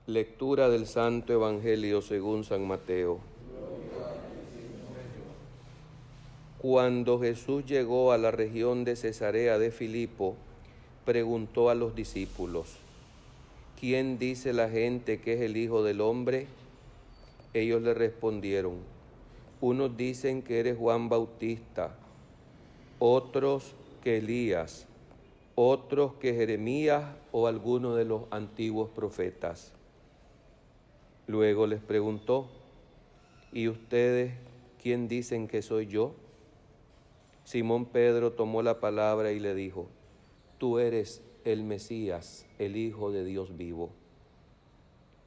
Lectura del Santo Evangelio según San Mateo. Cuando Jesús llegó a la región de Cesarea de Filipo, preguntó a los discípulos: ¿Quién dice la gente que es el Hijo del Hombre? Ellos le respondieron: unos dicen que eres Juan Bautista, otros que Elías, otros que Jeremías o alguno de los antiguos profetas. Luego les preguntó: ¿y ustedes quién dicen que soy yo? Simón Pedro tomó la palabra y le dijo: tú eres el Mesías, el Hijo de Dios vivo.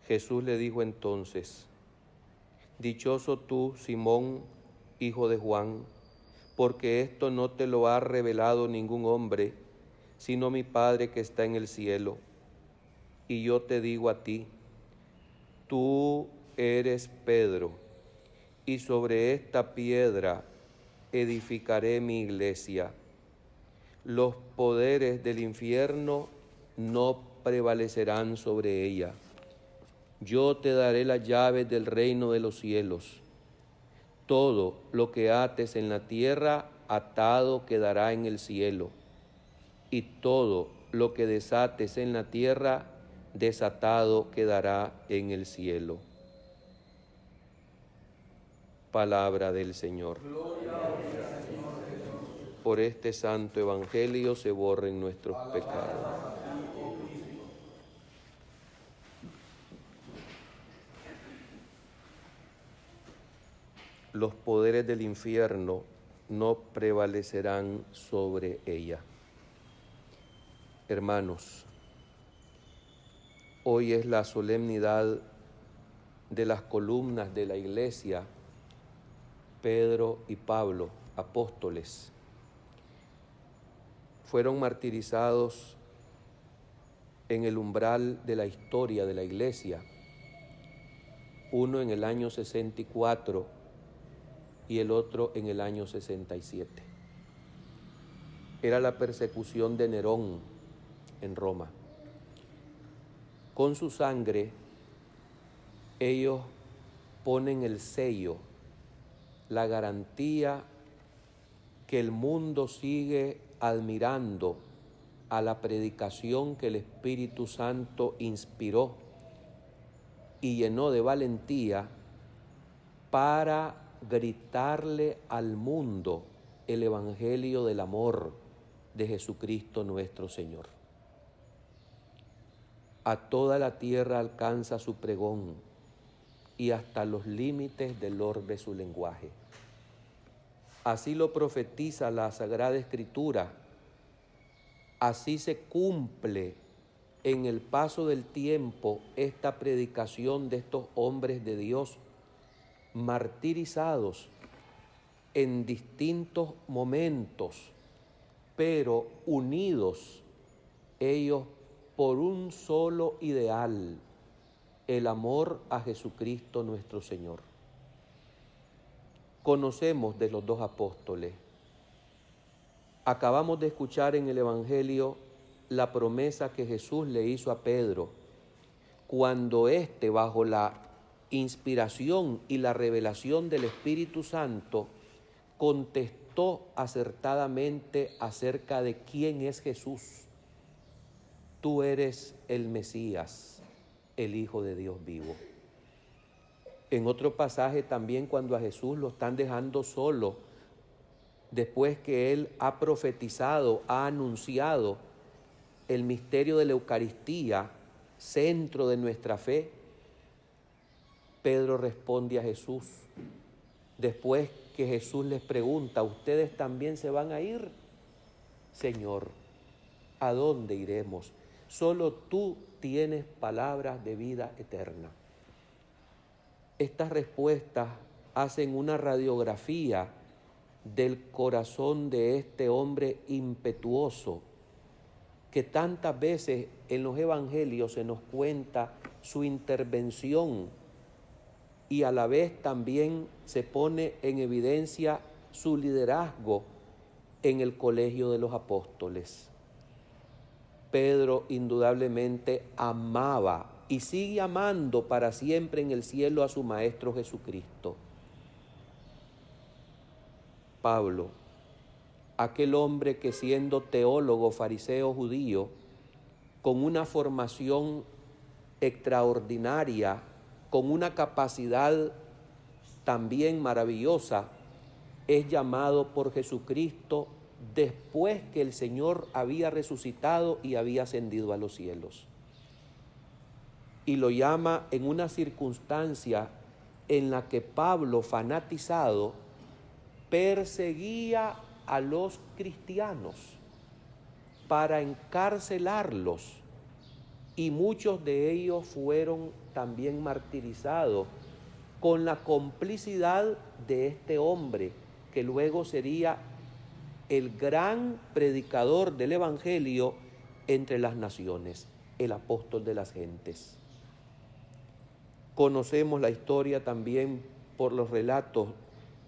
Jesús le dijo entonces: dichoso tú, Simón, hijo de Juan, porque esto no te lo ha revelado ningún hombre, sino mi Padre que está en el cielo. Y yo te digo a ti: tú eres Pedro, y sobre esta piedra edificaré mi iglesia. Los poderes del infierno no prevalecerán sobre ella. Yo te daré las llaves del reino de los cielos. Todo lo que ates en la tierra, atado quedará en el cielo, y todo lo que desates en la tierra, desatado quedará en el cielo. Palabra del Señor. Gloria a ti, Señor Jesús. Por este santo evangelio se borren nuestros pecados. Los poderes del infierno no prevalecerán sobre ella. Hermanos, hoy es la solemnidad de las columnas de la iglesia, Pedro y Pablo, apóstoles. Fueron martirizados en el umbral de la historia de la iglesia, uno en el año 64 y el otro en el año 67. Era la persecución de Nerón en Roma. Con su sangre ellos ponen el sello, la garantía que el mundo sigue admirando a la predicación que el Espíritu Santo inspiró y llenó de valentía para gritarle al mundo el evangelio del amor de Jesucristo nuestro Señor. A toda la tierra alcanza su pregón y hasta los límites del orbe su lenguaje. Así lo profetiza la Sagrada Escritura. Así se cumple en el paso del tiempo esta predicación de estos hombres de Dios martirizados en distintos momentos, pero unidos ellos por un solo ideal: el amor a Jesucristo nuestro Señor. Conocemos de los dos apóstoles. Acabamos de escuchar en el Evangelio la promesa que Jesús le hizo a Pedro cuando éste, bajo la inspiración y la revelación del Espíritu Santo, contestó acertadamente acerca de quién es Jesús. Tú eres el Mesías, el Hijo de Dios vivo. En otro pasaje también, cuando a Jesús lo están dejando solo, después que él ha profetizado, ha anunciado el misterio de la Eucaristía, centro de nuestra fe, Pedro responde a Jesús, después que Jesús les pregunta: ¿ustedes también se van a ir? Señor, ¿a dónde iremos? Solo tú tienes palabras de vida eterna. Estas respuestas hacen una radiografía del corazón de este hombre impetuoso, que tantas veces en los evangelios se nos cuenta su intervención y a la vez también se pone en evidencia su liderazgo en el colegio de los apóstoles. Pedro indudablemente amaba y sigue amando para siempre en el cielo a su Maestro Jesucristo. Pablo, aquel hombre que siendo teólogo, fariseo, judío, con una formación extraordinaria, con una capacidad también maravillosa, es llamado por Jesucristo después que el Señor había resucitado y había ascendido a los cielos. Y lo llama en una circunstancia en la que Pablo, fanatizado, perseguía a los cristianos para encarcelarlos, y muchos de ellos fueron también martirizados con la complicidad de este hombre que luego sería el gran predicador del Evangelio entre las naciones, el apóstol de las gentes. Conocemos la historia también por los relatos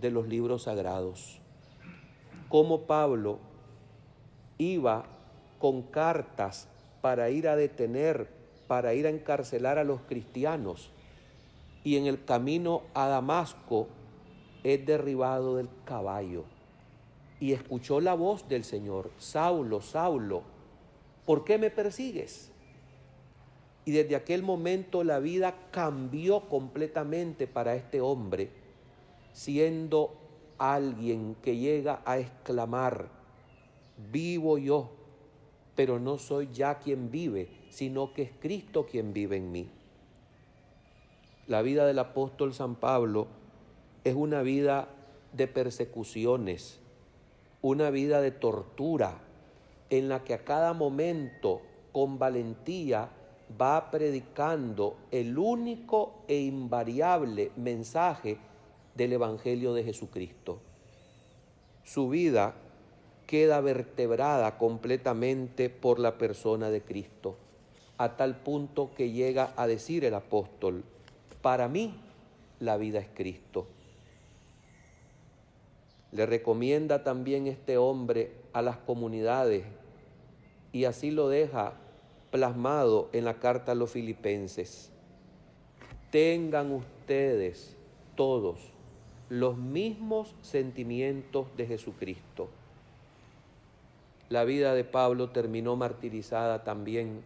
de los libros sagrados, cómo Pablo iba con cartas para ir a detener, para ir a encarcelar a los cristianos, y en el camino a Damasco es derribado del caballo y escuchó la voz del Señor: Saulo, Saulo, ¿por qué me persigues? Y desde aquel momento la vida cambió completamente para este hombre, siendo alguien que llega a exclamar: vivo yo, pero no soy ya quien vive, sino que es Cristo quien vive en mí. La vida del apóstol San Pablo es una vida de persecuciones, una vida de tortura, en la que a cada momento con valentía va predicando el único e invariable mensaje del Evangelio de Jesucristo. Su vida queda vertebrada completamente por la persona de Cristo, a tal punto que llega a decir el apóstol: para mí la vida es Cristo. Le recomienda también este hombre a las comunidades, y así lo deja plasmado en la carta a los Filipenses: tengan ustedes todos los mismos sentimientos de Jesucristo. La vida de Pablo terminó martirizada también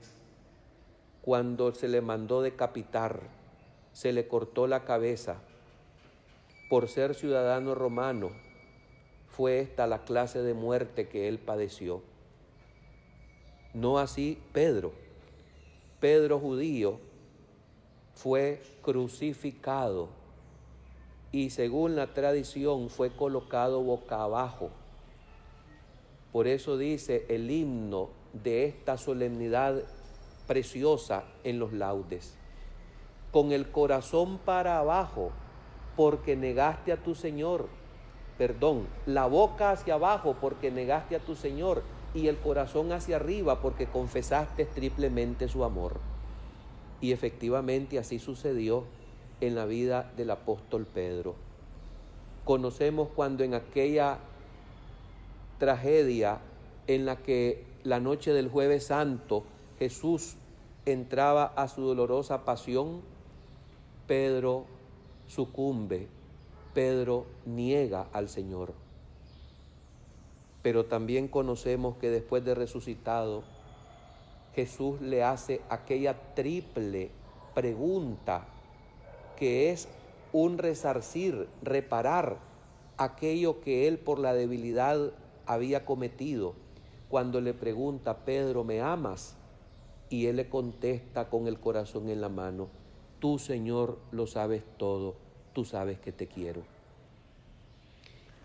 cuando se le mandó decapitar, se le cortó la cabeza. Por ser ciudadano romano, fue esta la clase de muerte que él padeció. No así Pedro. Pedro, judío, fue crucificado y según la tradición fue colocado boca abajo. Por eso dice el himno de esta solemnidad preciosa en los laudes: con el corazón para abajo, porque negaste a tu Señor. Perdón, la boca hacia abajo porque negaste a tu Señor, y el corazón hacia arriba porque confesaste triplemente su amor. Y efectivamente así sucedió en la vida del apóstol Pedro. Conocemos cuando en aquella tragedia en la que la noche del Jueves Santo Jesús entraba a su dolorosa pasión, Pedro sucumbe, Pedro niega al Señor. Pero también conocemos que después de resucitado, Jesús le hace aquella triple pregunta que es un resarcir, reparar aquello que él por la debilidad había cometido. Cuando le pregunta: Pedro, ¿me amas? Y él le contesta con el corazón en la mano: tú, Señor, lo sabes todo, tú sabes que te quiero.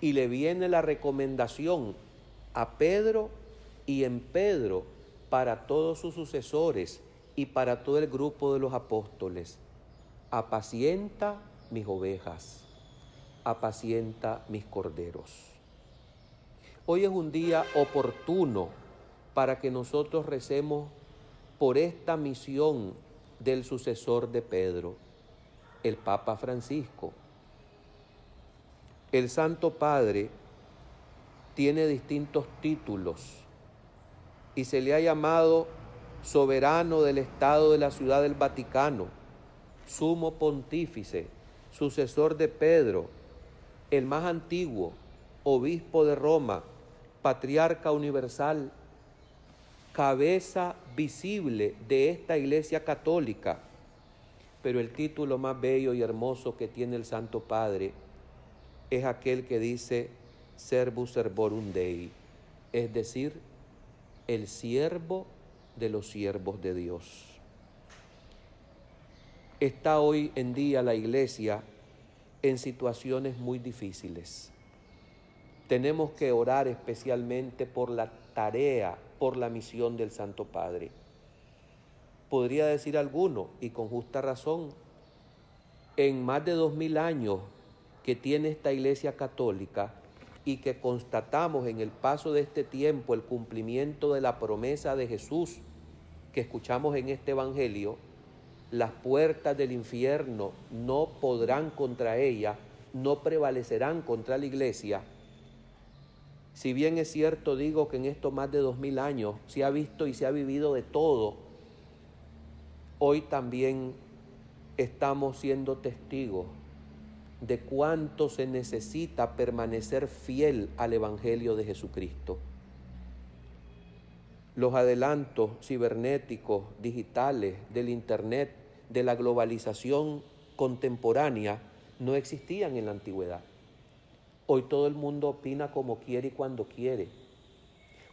Y le viene la recomendación a Pedro y en Pedro para todos sus sucesores y para todo el grupo de los apóstoles: apacienta mis ovejas, apacienta mis corderos. Hoy es un día oportuno para que nosotros recemos por esta misión del sucesor de Pedro, el Papa Francisco. El Santo Padre tiene distintos títulos y se le ha llamado soberano del Estado de la Ciudad del Vaticano, sumo pontífice, sucesor de Pedro, el más antiguo, obispo de Roma, patriarca universal, cabeza visible de esta Iglesia católica. Pero el título más bello y hermoso que tiene el Santo Padre es aquel que dice Servus Servorum Dei, es decir, el siervo de los siervos de Dios. Está hoy en día la Iglesia en situaciones muy difíciles. Tenemos que orar especialmente por la tarea, por la misión del Santo Padre. Podría decir alguno, y con justa razón, en más de 2000 años que tiene esta Iglesia católica y que constatamos en el paso de este tiempo el cumplimiento de la promesa de Jesús que escuchamos en este Evangelio, las puertas del infierno no podrán contra ella, no prevalecerán contra la Iglesia. Si bien es cierto, digo que en estos más de 2000 años se ha visto y se ha vivido de todo, hoy también estamos siendo testigos de cuánto se necesita permanecer fiel al Evangelio de Jesucristo. Los adelantos cibernéticos, digitales, del Internet, de la globalización contemporánea, no existían en la antigüedad. Hoy todo el mundo opina como quiere y cuando quiere.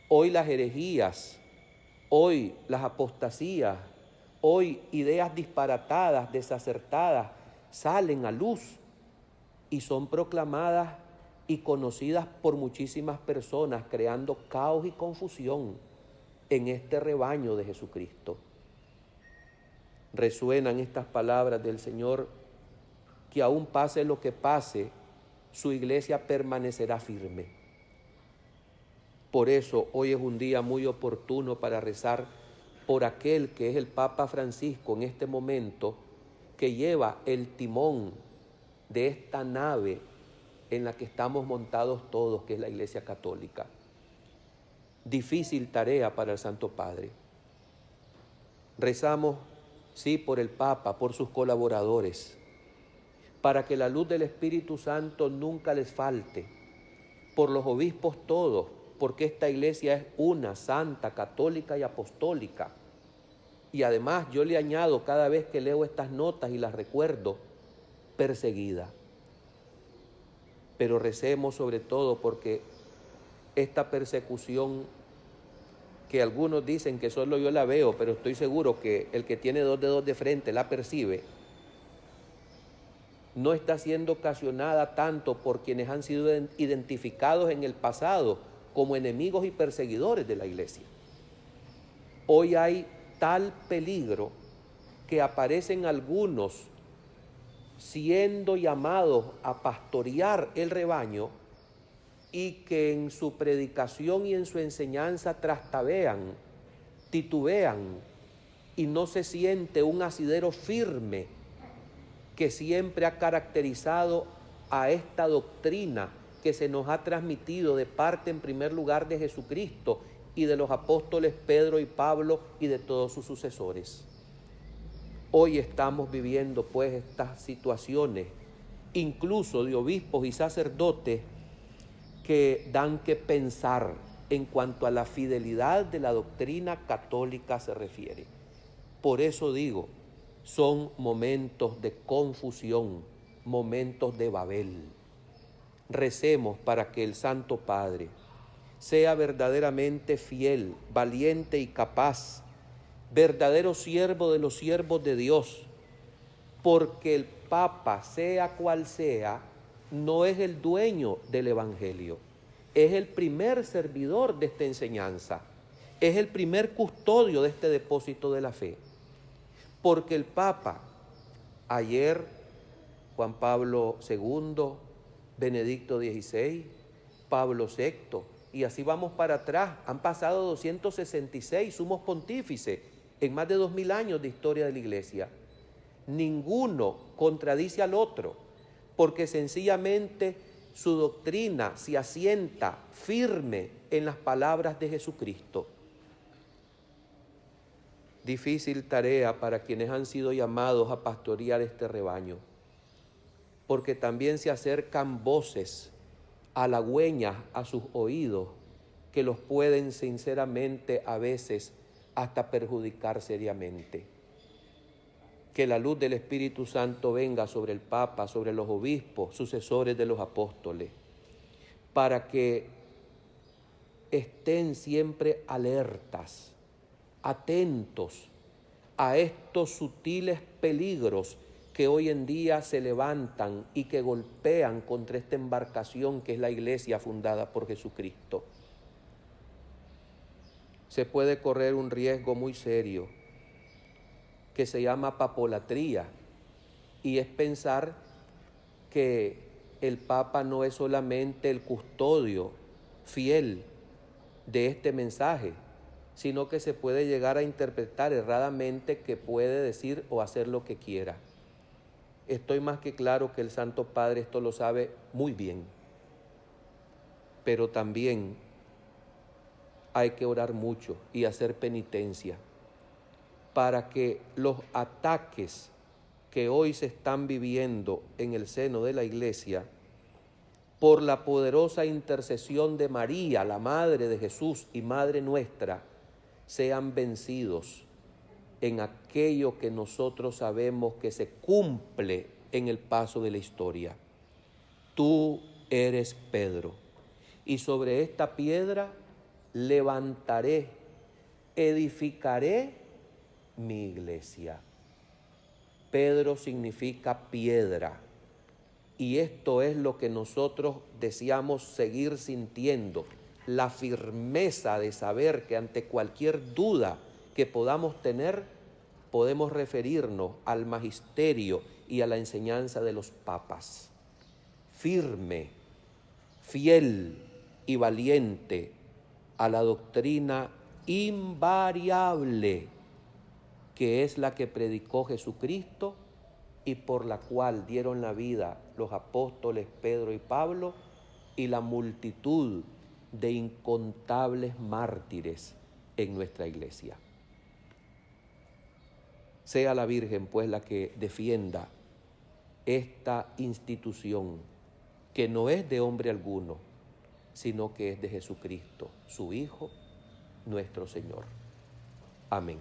Hoy las herejías, hoy las apostasías, hoy ideas disparatadas, desacertadas, salen a luz y son proclamadas y conocidas por muchísimas personas, creando caos y confusión en este rebaño de Jesucristo. Resuenan estas palabras del Señor, que aún pase lo que pase, su Iglesia permanecerá firme. Por eso hoy es un día muy oportuno para rezar por aquel que es el Papa Francisco en este momento, que lleva el timón de esta nave en la que estamos montados todos, que es la Iglesia Católica. Difícil tarea para el Santo Padre. Rezamos, sí, por el Papa, por sus colaboradores, para que la luz del Espíritu Santo nunca les falte, por los obispos todos, porque esta Iglesia es una, santa, católica y apostólica. Y además yo le añado cada vez que leo estas notas y las recuerdo, perseguida. Pero recemos sobre todo porque esta persecución, que algunos dicen que solo yo la veo, pero estoy seguro que el que tiene dos dedos de frente la percibe, no está siendo ocasionada tanto por quienes han sido identificados en el pasado como enemigos y perseguidores de la Iglesia. Hoy hay tal peligro que aparecen algunos siendo llamados a pastorear el rebaño y que en su predicación y en su enseñanza trastabean, titubean y no se siente un asidero firme que siempre ha caracterizado a esta doctrina que se nos ha transmitido de parte en primer lugar de Jesucristo y de los apóstoles Pedro y Pablo y de todos sus sucesores. Hoy estamos viviendo pues estas situaciones, incluso de obispos y sacerdotes, que dan que pensar en cuanto a la fidelidad de la doctrina católica se refiere. Por eso digo, son momentos de confusión, momentos de Babel. Recemos para que el Santo Padre sea verdaderamente fiel, valiente y capaz, verdadero siervo de los siervos de Dios, porque el Papa, sea cual sea, no es el dueño del Evangelio, es el primer servidor de esta enseñanza, es el primer custodio de este depósito de la fe. Porque el Papa, ayer Juan Pablo II, Benedicto XVI, Pablo VI, y así vamos para atrás, han pasado 266 sumos pontífices en más de 2000 años de historia de la Iglesia. Ninguno contradice al otro, porque sencillamente su doctrina se asienta firme en las palabras de Jesucristo. difícil tarea para quienes han sido llamados a pastorear este rebaño, porque también se acercan voces halagüeñas a sus oídos que los pueden sinceramente a veces hasta perjudicar seriamente. Que la luz del Espíritu Santo venga sobre el Papa, sobre los obispos, sucesores de los apóstoles, para que estén siempre alertas, atentos a estos sutiles peligros que hoy en día se levantan y que golpean contra esta embarcación que es la iglesia fundada por Jesucristo. Se puede correr un riesgo muy serio que se llama papolatría, y es pensar que el Papa no es solamente el custodio fiel de este mensaje, sino que se puede llegar a interpretar erradamente que puede decir o hacer lo que quiera. Estoy más que claro que el Santo Padre esto lo sabe muy bien, pero también hay que orar mucho y hacer penitencia para que los ataques que hoy se están viviendo en el seno de la Iglesia, por la poderosa intercesión de María, la Madre de Jesús y Madre nuestra, sean vencidos en aquello que nosotros sabemos que se cumple en el paso de la historia. Tú eres Pedro, y sobre esta piedra levantaré, edificaré mi iglesia. Pedro significa piedra, y esto es lo que nosotros deseamos seguir sintiendo, la firmeza de saber que ante cualquier duda que podamos tener, podemos referirnos al magisterio y a la enseñanza de los papas. Firme, fiel y valiente a la doctrina invariable que es la que predicó Jesucristo y por la cual dieron la vida los apóstoles Pedro y Pablo y la multitud de incontables mártires en nuestra iglesia. Sea la Virgen, pues, la que defienda esta institución, que no es de hombre alguno, sino que es de Jesucristo, su Hijo, nuestro Señor. Amén.